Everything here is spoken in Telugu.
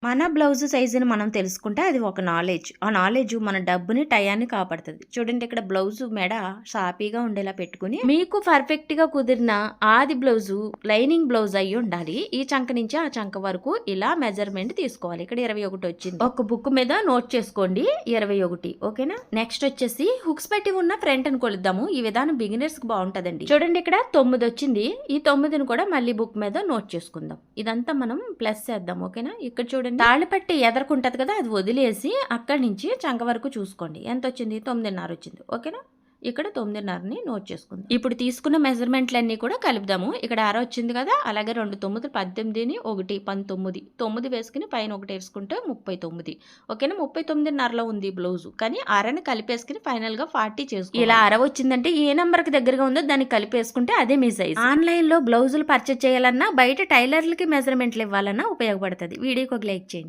మన బ్లౌజ్ సైజుని మనం తెలుసుకుంటే అది ఒక నాలెడ్జ్. ఆ నాలెడ్జ్ మన డబ్బుని, టయాన్ని కాపాడుతుంది. చూడండి ఇక్కడ బ్లౌజ్ మెడ సాపీగా ఉండేలా పెట్టుకుని మీకు పర్ఫెక్ట్ గా కుదిరిన ఆది బ్లౌజు లైనింగ్ బ్లౌజ్ అయ్యి ఉండాలి. ఈ చంక నుంచి ఆ చంక వరకు ఇలా మెజర్మెంట్ తీసుకోవాలి. ఇక్కడ 21 వచ్చింది. ఒక బుక్ మీద నోట్ చేసుకోండి 21. ఓకేనా. నెక్స్ట్ వచ్చేసి హుక్స్ పెట్టి ఉన్న ఫ్రంట్ ని కొలుద్దాము. ఈ విధానం బిగినర్స్ కి బాగుంటదండి. చూడండి ఇక్కడ 9 వచ్చింది. ఈ 9ని కూడా మళ్ళీ బుక్ మీద నోట్ చేసుకుందాం. ఇదంతా మనం ప్లస్ చేద్దాం. ఓకేనా. ఇక్కడ చూడండి తాళిపట్టి ఎదరుకుంటది కదా, అది వదిలేసి అక్కడి నుంచి చంక వరకు చూసుకోండి. ఎంత వచ్చింది? 9.5 వచ్చింది. ఓకేనా. ఇక్కడ 9.5ని నోట్ చేసుకుందాం. ఇప్పుడు తీసుకున్న మెజర్మెంట్లన్నీ కూడా కలుపుదాము. ఇక్కడ 6 వచ్చింది కదా, అలాగే 2 9 18ని 1 19 9 వేసుకుని పైన 1 వేసుకుంటే 39. ఓకేనా. 39.5లో ఉంది బ్లౌజ్, కానీ 6ని కలిపేసుకుని ఫైనల్ గా 40 చేసుకోవాలి. ఇలా 6 వచ్చిందంటే ఏ నంబర్ కి దగ్గరగా ఉందో దాన్ని కలిపేసుకుంటే అదే మీ సైజ్. ఆన్లైన్ లో బ్లౌజులు పర్చేజ్ చేయాలన్నా, బయట టైలర్లకి మెజర్మెంట్లు ఇవ్వాలన్నా ఉపయోగపడుతుంది. వీడియోకి ఒక లైక్ చేయండి.